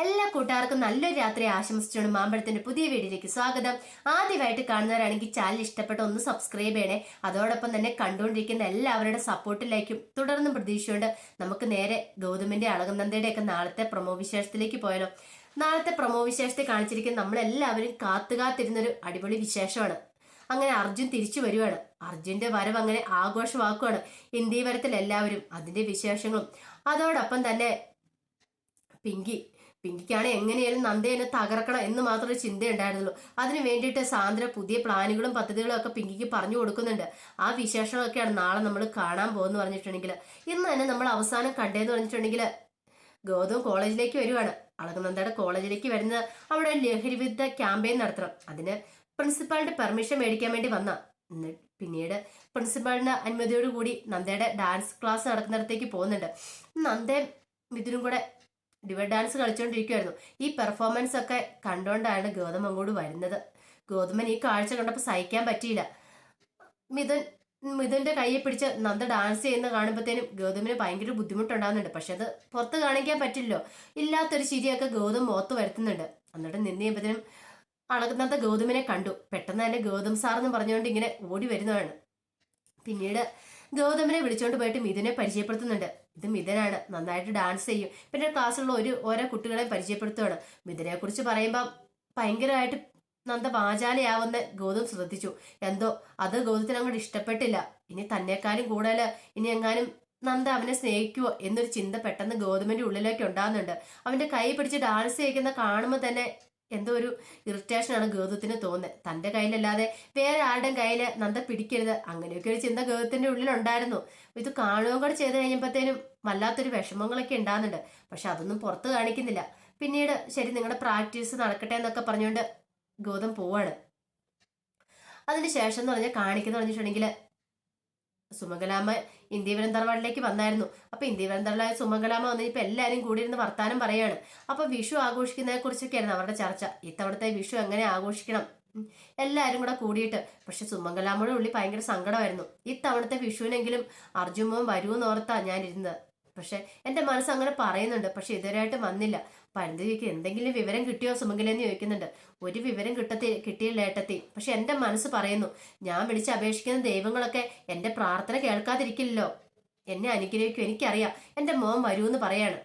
എല്ലാ കൂട്ടുകാർക്കും നല്ലൊരു രാത്രി ആശംസിച്ചുകൊണ്ട് മാമ്പഴത്തിന്റെ പുതിയ വീഡിയോയിലേക്ക് സ്വാഗതം. ആദ്യമായിട്ട് കാണുന്നവരാണെങ്കിൽ ചാനൽ ഇഷ്ടപ്പെട്ട ഒന്ന് സബ്സ്ക്രൈബ് ചെയ്യണേ. അതോടൊപ്പം തന്നെ കണ്ടുകൊണ്ടിരിക്കുന്ന എല്ലാവരുടെ സപ്പോർട്ടിലേക്കും തുടർന്നും പ്രതീക്ഷയുണ്ട്. നമുക്ക് നേരെ ഗൗതമിന്റെ അളകനന്ദയുടെ ഒക്കെ നാളത്തെ പ്രൊമോ വിശേഷത്തിലേക്ക് പോയാലോ. നാളത്തെ പ്രൊമോ വിശേഷത്തെ കാണിച്ചിരിക്കുന്ന നമ്മളെല്ലാവരും കാത്തുകാത്തിരുന്നൊരു അടിപൊളി വിശേഷമാണ്. അങ്ങനെ അർജുൻ തിരിച്ചു വരുവാണ്. അർജുന്റെ വരവ് അങ്ങനെ ആഘോഷമാക്കുവാണ് ഇന്ത്യവരത്തിൽ എല്ലാവരും. അതിന്റെ വിശേഷങ്ങളും അതോടൊപ്പം തന്നെ പിങ്കിക്കാണ് എങ്ങനെയാലും നന്ദയെ തകർക്കണം എന്ന് മാത്രമേ ചിന്തയുണ്ടായിരുന്നുള്ളൂ. അതിനു വേണ്ടിയിട്ട് സാന്ദ്ര പുതിയ പ്ലാനുകളും പദ്ധതികളും ഒക്കെ പിങ്കിക്ക് പറഞ്ഞു കൊടുക്കുന്നുണ്ട്. ആ വിശേഷങ്ങളൊക്കെയാണ് നാളെ നമ്മൾ കാണാൻ പോകുന്നു പറഞ്ഞിട്ടുണ്ടെങ്കിൽ. ഇന്ന് തന്നെ നമ്മൾ അവസാനം കണ്ടേന്ന് പറഞ്ഞിട്ടുണ്ടെങ്കിൽ ഗൗതം കോളേജിലേക്ക് വരുവാണ്. അളകനന്ദയുടെ കോളേജിലേക്ക് വരുന്ന അവിടെ ലഹരിവിരുദ്ധ ക്യാമ്പയിൻ നടത്തണം. അതിന് പ്രിൻസിപ്പാളിന്റെ പെർമിഷൻ മേടിക്കാൻ വേണ്ടി വന്ന പിന്നീട് പ്രിൻസിപ്പാളിന്റെ അനുമതിയോടുകൂടി നന്ദയുടെ ഡാൻസ് ക്ലാസ് നടക്കുന്നിടത്തേക്ക് പോകുന്നുണ്ട്. നന്ദയും മിഥുനും കൂടെ ഡിവൈഡ് ഡാൻസ് കളിച്ചുകൊണ്ടിരിക്കുവായിരുന്നു. ഈ പെർഫോമൻസ് ഒക്കെ കണ്ടുകൊണ്ടാണ് ഗൗതം അങ്ങോട്ട് വരുന്നത്. ഗൗതമൻ ഈ കാഴ്ച കണ്ടപ്പോൾ സഹിക്കാൻ പറ്റിയില്ല. മിഥുന്റെ കയ്യെ പിടിച്ച് നന്ദ ഡാൻസ് ചെയ്യുന്ന കാണുമ്പോഴത്തേനും ഗൗതമിന് ഭയങ്കര ബുദ്ധിമുട്ടുണ്ടാകുന്നുണ്ട്. പക്ഷെ അത് പുറത്ത് കാണിക്കാൻ പറ്റില്ലല്ലോ. ഇല്ലാത്തൊരു ചിരിയൊക്കെ ഗൗതം മുഖത്ത് വരുത്തുന്നുണ്ട്. എന്നിട്ട് നിന്ന് കഴിയുമ്പോഴത്തേനും അളകുന്നത്ത ഗൗതമിനെ കണ്ടു. പെട്ടെന്ന് തന്നെ ഗൗതം സാർ എന്ന് പറഞ്ഞുകൊണ്ട് ഇങ്ങനെ ഓടി വരുന്നതാണ്. പിന്നീട് ഗൗതമിനെ വിളിച്ചോണ്ട് പോയിട്ട് മിഥുനെ പരിചയപ്പെടുത്തുന്നുണ്ട്. ഇത് മിഥുനാണ്, നന്നായിട്ട് ഡാൻസ് ചെയ്യും. പിന്നെ ക്ലാസ്സിലുള്ള ഓരോ കുട്ടികളെ പരിചയപ്പെടുത്തുകയാണ്. മിഥുനെ കുറിച്ച് പറയുമ്പോൾ ഭയങ്കരമായിട്ട് നന്ദ വാചാലയാവുന്ന ഗൗതം ശ്രദ്ധിച്ചു. എന്തോ അത് ഗൗതത്തിന് അങ്ങോട്ട് ഇഷ്ടപ്പെട്ടില്ല. ഇനി തന്നെക്കാളും കൂടുതൽ ഇനി എങ്ങാനും നന്ദ അവനെ സ്നേഹിക്കുവോ എന്നൊരു ചിന്ത പെട്ടെന്ന് ഗൗതമിന്റെ ഉള്ളിലേക്ക് ഉണ്ടാകുന്നുണ്ട്. അവന്റെ കൈ പിടിച്ച് ഡാൻസ് ചെയ്യിക്കുന്ന കാണുമ്പോൾ തന്നെ എന്തോ ഒരു ഇറിറ്റേഷനാണ് ഗൗതത്തിന് തോന്നുന്നത്. തന്റെ കയ്യിലല്ലാതെ വേറെ ആരുടെയും കയ്യിൽ നന്ദ പിടിക്കരുത്, അങ്ങനെയൊക്കെ ഒരു ചിന്ത ഗൗതത്തിന്റെ ഉള്ളിലുണ്ടായിരുന്നു. ഇത് കാണുകയും കൂടെ ചെയ്ത് കഴിഞ്ഞപ്പോഴത്തേനും വല്ലാത്തൊരു വിഷമങ്ങളൊക്കെ ഉണ്ടാകുന്നുണ്ട്. പക്ഷെ അതൊന്നും പുറത്ത് കാണിക്കുന്നില്ല. പിന്നീട് ശരി നിങ്ങളുടെ പ്രാക്ടീസ് നടക്കട്ടെ എന്നൊക്കെ പറഞ്ഞുകൊണ്ട് ഗൗതം പോവാണ്. അതിന് ശേഷം എന്ന് പറഞ്ഞാൽ കാണിക്കുന്ന പറഞ്ഞിട്ടുണ്ടെങ്കിൽ സുമംഗലാമ്മ ഇന്ത്യവരം തറവാടിലേക്ക് വന്നായിരുന്നു. അപ്പൊ ഇന്ത്യവരം തറവാട് സുമംഗലാമ്മ വന്നിപ്പോ എല്ലാരും കൂടി ഇരുന്ന് വർത്താനം പറയാണ്. അപ്പൊ വിഷു ആഘോഷിക്കുന്നതിനെ കുറിച്ചൊക്കെയായിരുന്നു അവരുടെ ചർച്ച. ഇത്തവണത്തെ വിഷു എങ്ങനെ ആഘോഷിക്കണം എല്ലാരും കൂടെ കൂടിയിട്ട്. പക്ഷെ സുമംഗലാമ്മയുടെ ഉള്ളിൽ ഭയങ്കര സങ്കടമായിരുന്നു. ഇത്തവണത്തെ വിഷുവിനെങ്കിലും അർജുൻ വരുമെന്ന് ഓർത്താ ഞാൻ ഇരുന്നത്. പക്ഷെ എന്റെ മനസ്സ് അങ്ങനെ പറയുന്നുണ്ട്. പക്ഷെ ഇതുവരെയായിട്ട് വന്നില്ല. പരന്തിക്ക് എന്തെങ്കിലും വിവരം കിട്ടിയോ സുമംഗലെന്ന് ചോദിക്കുന്നുണ്ട്. ഒരു വിവരം കിട്ടിയില്ല ഏട്ടത്തി. പക്ഷെ എന്റെ മനസ്സ് പറയുന്നു ഞാൻ വിളിച്ച് അപേക്ഷിക്കുന്ന ദൈവങ്ങളൊക്കെ എന്റെ പ്രാർത്ഥന കേൾക്കാതിരിക്കില്ലല്ലോ, എന്നെ അനുഗ്രഹിക്കും. എനിക്കറിയാം എന്റെ മോൻ വരുമെന്ന് പറയാണ്.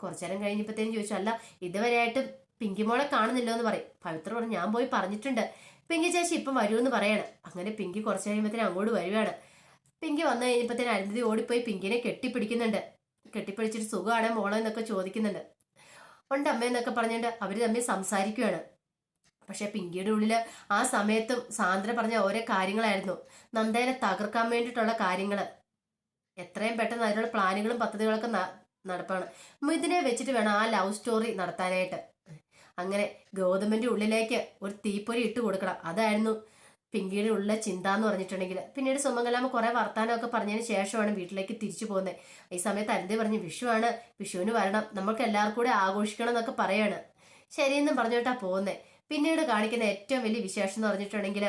കുറച്ചു നേരം കഴിഞ്ഞപ്പോഴത്തേനും ചോദിച്ചു, അല്ല ഇതുവരെയായിട്ട് പിങ്കി മോളെ കാണുന്നില്ലോ എന്ന് പറയും. പവിത്ര പറഞ്ഞു ഞാൻ പോയി പറഞ്ഞിട്ടുണ്ട്, പിങ്കി ചേച്ചി ഇപ്പം വരുമെന്ന് പറയാണ്. അങ്ങനെ പിങ്കി കുറച്ചു കഴിയുമ്പോഴത്തേനും അങ്ങോട്ട് വരുവാണ്. പിങ്കി വന്നു കഴിഞ്ഞപ്പോഴത്തേനും അരുന്ധതി ഓടിപ്പോയി പിങ്കിനെ കെട്ടിപ്പിടിക്കുന്നുണ്ട്. കെട്ടിപ്പിടിച്ചിട്ട് സുഖമാണ് മോളെ എന്നൊക്കെ ചോദിക്കുന്നുണ്ട്. ഉണ്ട് അമ്മയെന്നൊക്കെ പറഞ്ഞിട്ട് അവര് തമ്മിൽ സംസാരിക്കുകയാണ്. പക്ഷെ പിങ്കിയുടെ ഉള്ളില് ആ സമയത്തും സാന്ദ്ര പറഞ്ഞ ഓരോ കാര്യങ്ങളായിരുന്നു. നന്ദനെ തകർക്കാൻ വേണ്ടിയിട്ടുള്ള കാര്യങ്ങള്. എത്രയും പെട്ടെന്ന് അതിനുള്ള പ്ലാനുകളും പദ്ധതികളൊക്കെ നടപ്പാണ്. ഇതിനെ വെച്ചിട്ട് വേണം ആ ലവ് സ്റ്റോറി നടത്താനായിട്ട്. അങ്ങനെ ഗൗതമിന്റെ ഉള്ളിലേക്ക് ഒരു തീപ്പൊരി ഇട്ട് കൊടുക്കണം, അതായിരുന്നു പിങ്കിയുടെ ഉള്ള ചിന്ത എന്ന് പറഞ്ഞിട്ടുണ്ടെങ്കിൽ. പിന്നീട് സുമംഗലാമ്മ കുറെ വർത്താനമൊക്കെ പറഞ്ഞതിന് ശേഷമാണ് വീട്ടിലേക്ക് തിരിച്ചു പോകുന്നത്. ഈ സമയത്ത് അരുന്ധതി പറഞ്ഞു വിഷുവാണ്, വിഷുവിന് വരണം, നമുക്ക് എല്ലാവർക്കും കൂടെ ആഘോഷിക്കണം എന്നൊക്കെ പറയാണ്. ശരിയെന്നും പറഞ്ഞിട്ടാ പോകുന്നത്. പിന്നീട് കാണിക്കുന്ന ഏറ്റവും വലിയ വിശേഷം എന്ന് പറഞ്ഞിട്ടുണ്ടെങ്കിൽ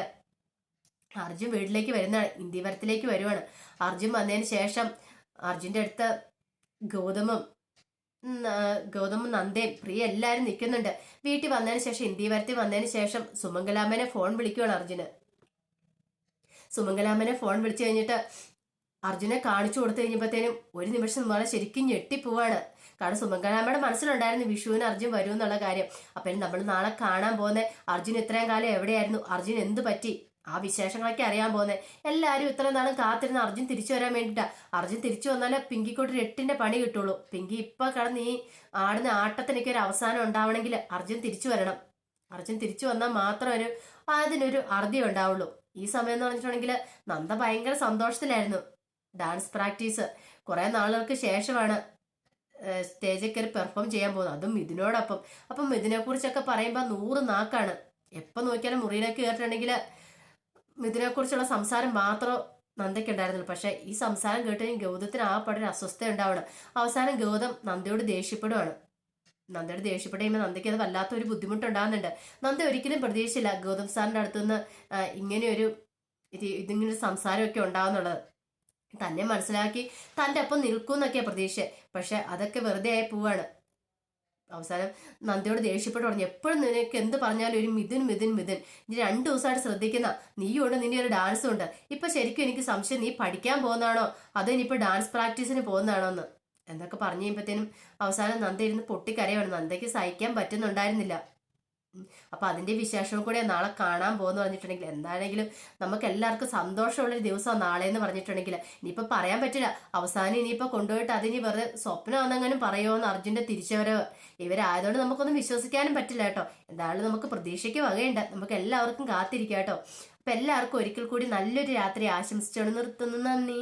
അർജുൻ വീട്ടിലേക്ക് വരുന്നതാണ്, ഇന്ത്യവരത്തിലേക്ക് വരുവാണ്. അർജുൻ വന്നതിന് ശേഷം അർജുന്റെ അടുത്ത് ഗൗതമും നന്ദയും പ്രിയ എല്ലാരും നിൽക്കുന്നുണ്ട്. വീട്ടിൽ വന്നതിന് ശേഷം ഇന്ത്യവരത്തിൽ വന്നതിന് ശേഷം സുമംഗലാമ്മനെ ഫോൺ വിളിക്കുവാണ് അർജുന്. സുമംഗലാമ്മനെ ഫോൺ വിളിച്ചു കഴിഞ്ഞിട്ട് അർജുനെ കാണിച്ചു കൊടുത്തു കഴിഞ്ഞപ്പോഴത്തേനും ഒരു നിമിഷം നമ്മളെ ശരിക്കും ഞെട്ടിപ്പോവാണ്. കാരണം സുമംഗലാമ്മയുടെ മനസ്സിലുണ്ടായിരുന്നു വിഷുവിന് അർജുൻ വരും എന്നുള്ള കാര്യം. അപ്പം നമ്മൾ നാളെ കാണാൻ പോകുന്നത് അർജുൻ ഇത്രയും കാലം എവിടെയായിരുന്നു, അർജുൻ എന്ത് പറ്റി, ആ വിശേഷങ്ങളൊക്കെ അറിയാൻ പോകുന്നത്. എല്ലാവരും ഇത്രയും നാളും കാത്തിരുന്ന് അർജുൻ തിരിച്ചു വരാൻ വേണ്ടിയിട്ടാ. അർജുൻ തിരിച്ചു വന്നാലേ പിങ്കിക്കോട്ട് 8ന്റെ പണി കിട്ടുള്ളൂ. പിങ്കി ഇപ്പൊ കടന്ന് ഈ ആടുന്ന ആട്ടത്തിനൊക്കെ ഒരു അവസാനം ഉണ്ടാവണമെങ്കിൽ അർജുൻ തിരിച്ചു വരണം. അർജുൻ തിരിച്ചു വന്നാൽ മാത്രം അതിനൊരു അറുതി ഉണ്ടാവുള്ളൂ. ഈ സമയം എന്ന് പറഞ്ഞിട്ടുണ്ടെങ്കിൽ നന്ദ ഭയങ്കര സന്തോഷത്തിലായിരുന്നു. ഡാൻസ് പ്രാക്ടീസ് കുറെ നാളുകൾക്ക് ശേഷമാണ് സ്റ്റേജിൽ കയറി പെർഫോം ചെയ്യാൻ പോകുന്നത്, അതും ഇതിനോടൊപ്പം. അപ്പം ഇതിനെ കുറിച്ചൊക്കെ പറയുമ്പോൾ 100 നാക്കാണ്. എപ്പൊ നോക്കിയാലും മുറിയിലേക്ക് കയറിയിട്ടുണ്ടെങ്കിൽ ഇതിനെ കുറിച്ചുള്ള സംസാരം മാത്രം നന്ദയ്ക്ക് ഉണ്ടായിരുന്നുള്ളൂ. പക്ഷെ ഈ സംസാരം കേട്ടുകഴിഞ്ഞ് ഗൗതത്തിന് ആ പടൊരു അസ്വസ്ഥ ഉണ്ടാവണം. അവസാനം ഗൗതം നന്ദയോട് ദേഷ്യപ്പെടുവാണ്. നന്ദയോട് ദേഷ്യപ്പെട്ട് കഴിയുമ്പോൾ നന്ദയ്ക്ക് അത് വല്ലാത്തൊരു ബുദ്ധിമുട്ടുണ്ടാകുന്നുണ്ട്. നന്ദ ഒരിക്കലും പ്രതീക്ഷിച്ചില്ല ഗൗതം സാറിന്റെ അടുത്തുനിന്ന് ഇങ്ങനെയൊരു ഇതിങ്ങനൊരു സംസാരമൊക്കെ ഉണ്ടാവുന്നുള്ളത്. തന്നെ മനസ്സിലാക്കി തൻ്റെ ഒപ്പം നിൽക്കും എന്നൊക്കെയാ പ്രതീക്ഷ. പക്ഷെ അതൊക്കെ വെറുതെ ആയി പോവാണ്. അവസാനം നന്ദിയോട് ദേഷ്യപ്പെട്ട് പറഞ്ഞു, എപ്പോഴും നിനക്ക് എന്ത് പറഞ്ഞാലും ഒരു മിഥുൻ മിഥുൻ മിഥുൻ, ഇനി 2 ദിവസമായിട്ട് ശ്രദ്ധിക്കുന്ന നീയും ഉണ്ട്, നിന്റെ ഒരു ഡാൻസും ഉണ്ട്. ഇപ്പൊ ശരിക്കും എനിക്ക് സംശയം, നീ പഠിക്കാൻ പോകുന്നതാണോ അതോ ഇനിയിപ്പോ ഡാൻസ് പ്രാക്ടീസിന് പോകുന്നതാണോ എന്ന് എന്നൊക്കെ പറഞ്ഞു കഴിയുമ്പത്തേനും അവസാനം നന്ദ ഇരുന്ന് പൊട്ടിക്കരയാണ്. നന്ദയ്ക്ക് സഹിക്കാൻ പറ്റുന്നുണ്ടായിരുന്നില്ല. അപ്പൊ അതിന്റെ വിശേഷവും കൂടെ നാളെ കാണാൻ പോകുന്നു പറഞ്ഞിട്ടുണ്ടെങ്കിൽ, എന്താണെങ്കിലും നമുക്ക് എല്ലാവർക്കും സന്തോഷമുള്ളൊരു ദിവസമാണ് നാളെ എന്ന് പറഞ്ഞിട്ടുണ്ടെങ്കിൽ. ഇനിയിപ്പോ പറയാൻ പറ്റില്ല, അവസാനം ഇനിയിപ്പോ കൊണ്ടുപോയിട്ട് അതിനി വെറുതെ സ്വപ്നമാണെന്നെങ്കിലും പറയുമോന്ന് അർജുന്റെ തിരിച്ചുവരവ്. ഇവരായതുകൊണ്ട് നമുക്കൊന്നും വിശ്വസിക്കാനും പറ്റില്ല കേട്ടോ. എന്തായാലും നമുക്ക് പ്രതീക്ഷയ്ക്ക് വകയുണ്ട്, നമുക്ക് എല്ലാവർക്കും കാത്തിരിക്കാം കേട്ടോ. അപ്പൊ എല്ലാവർക്കും ഒരിക്കൽ കൂടി നല്ലൊരു രാത്രി ആശംസിച്ചോണ്ട് നിർത്തുന്നു. നന്ദി.